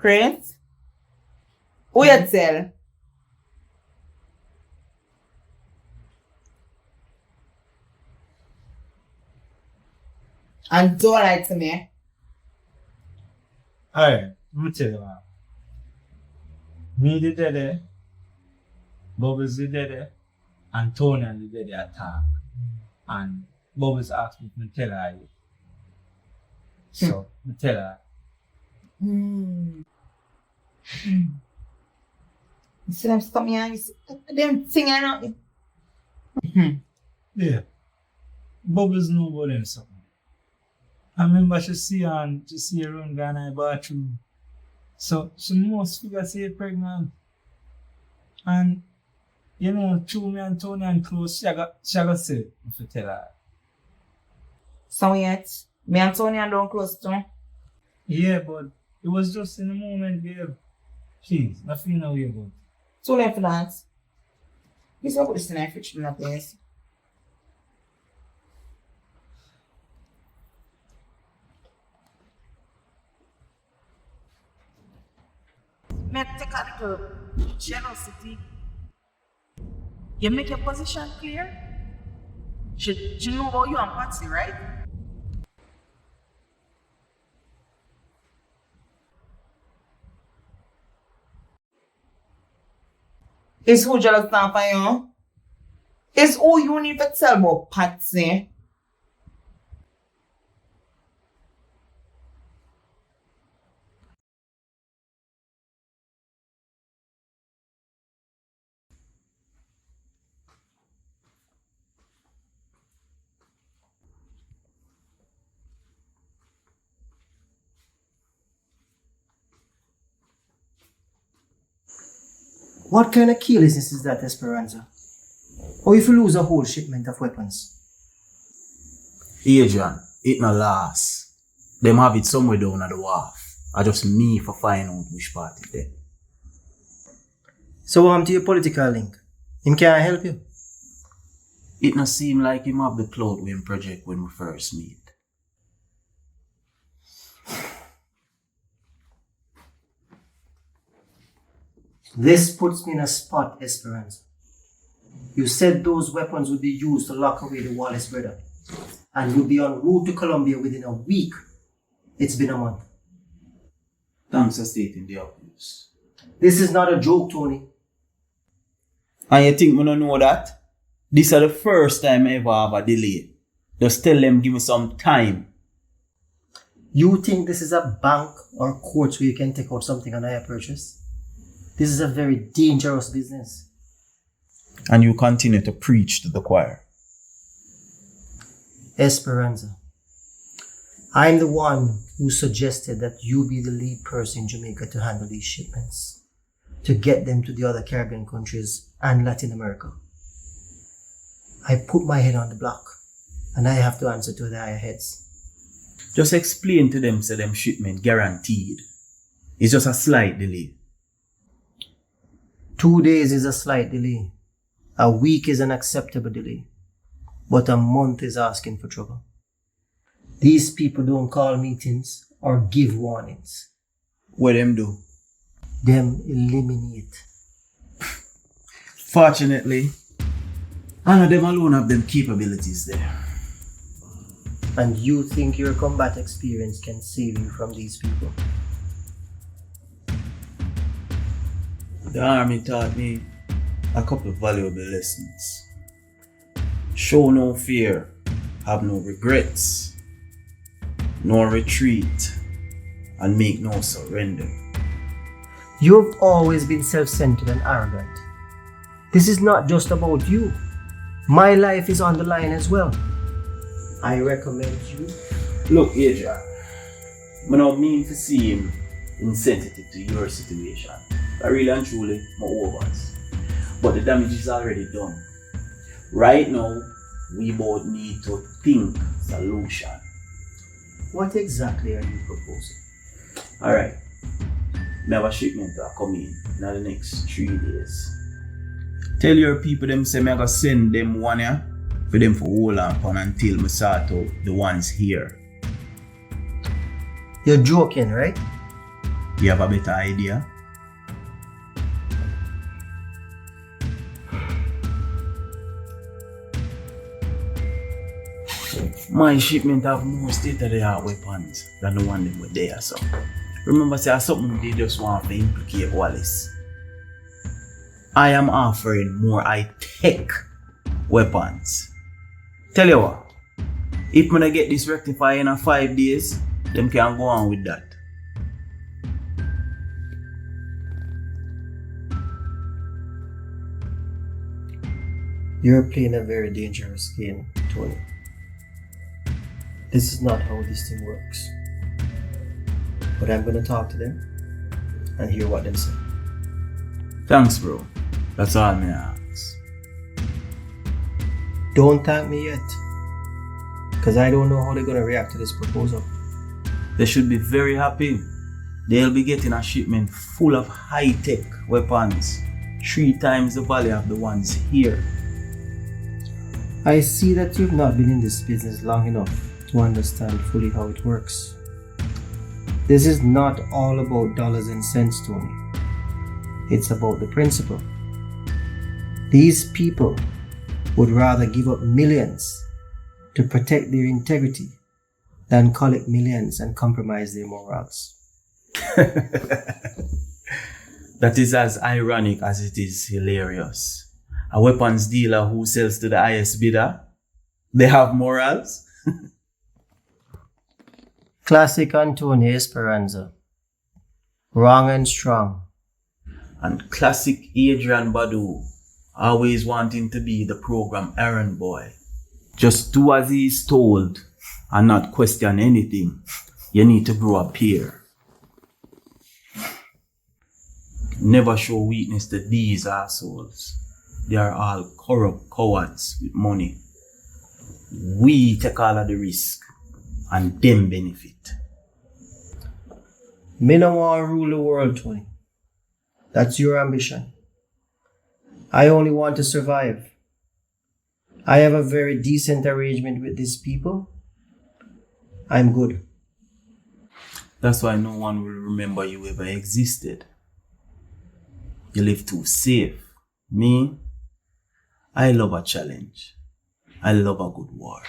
Crate? Who you tell? And don't lie to me. Alright, let me tell you what. Me the daddy, Bubbles the daddy, and Tony and the daddy attack. And Bubbles asked me to tell her you. So, I tell her. You see them stop me and you see them singing out. Yeah. Bubbles know about them something. I remember she see her around in her bathroom. So she must figure say pregnant. And you know, through me and Tony and close, she got say if you tell her. So yet, me and Tony are down close to. Yeah, but it was just in the moment, babe. Please, not feel no way about it. Too late for that. Please don't put this in my fridge in that place. May I take a little generosity? You make your position clear? She know about you and Patsy, right? Is who jealous now for you? Is who you need to tell about Patsy? What kind of carelessness is that, Xpressionz? Or if you lose a whole shipment of weapons? Adrian, it no last. Them have it somewhere down at the wharf. I just me for find out which part is there. So what happened to your political link? Him can't help you? It no seem like him have the clout with him project when we first meet. This puts me in a spot, Xpressionz. You said those weapons would be used to lock away the Wallace brother. And you'll be en route to Colombia within a week. It's been a month. Thanks for stating the obvious. This is not a joke, Tony. And you think we don't know that? This is the first time I ever have a delay. Just tell them give me some time. You think this is a bank or courts where you can take out something on hire purchase? This is a very dangerous business. And you continue to preach to the choir. Xpressionz, I'm the one who suggested that you be the lead person in Jamaica to handle these shipments, to get them to the other Caribbean countries and Latin America. I put my head on the block, and I have to answer to the higher heads. Just explain to them so them shipment guaranteed. It's just a slight delay. 2 days is a slight delay. A week is an acceptable delay. But a month is asking for trouble. These people don't call meetings or give warnings. What them do? Them eliminate. Fortunately, none of them alone have them capabilities there. And you think your combat experience can save you from these people? The army taught me a couple of valuable lessons. Show no fear, have no regrets, no retreat, and make no surrender. You've always been self-centered and arrogant. This is not just about you. My life is on the line as well. I recommend you. Look, Adrian, I don't mean to seem insensitive to your situation. I really and truly, my overs. But the damage is already done. Right now, we both need to think solution. What exactly are you proposing? Alright. We have a shipment that come in the next 3 days. Tell your people them say me I go send them one here for them for hold on until me sort out the ones here. You're joking, right? You have a better idea? My shipment have more state-of-the-art weapons than the one that were there, so. Remember, say something they just want to implicate Wallace. I am offering more high-tech weapons. Tell you what, if I get this rectified in 5 days, them can go on with that. You're playing a very dangerous game, Tony. This is not how this thing works. But I'm gonna talk to them and hear what they say. Thanks, bro. That's all me ask. Don't thank me yet, because I don't know how they're gonna react to this proposal. They should be very happy. They'll be getting a shipment full of high-tech weapons, 3 times the value of the ones here. I see that you've not been in this business long enough to understand fully how it works. This is not all about dollars and cents, Tony. It's about the principle. These people would rather give up millions to protect their integrity than collect millions and compromise their morals. That is as ironic as it is hilarious. A weapons dealer who sells to the highest bidder, they have morals? Classic Antonio Xpressionz. Wrong and strong. And classic Adrian Badu, always wanting to be the program errand boy. Just do as he is told and not question anything. You need to grow up here. Never show weakness to these assholes. They are all corrupt cowards with money. We take all of the risk and them benefit. Me no want to rule the world, Tony. That's your ambition. I only want to survive. I have a very decent arrangement with these people. I'm good. That's why no one will remember you ever existed. You live too safe. Me, I love a challenge. I love a good war.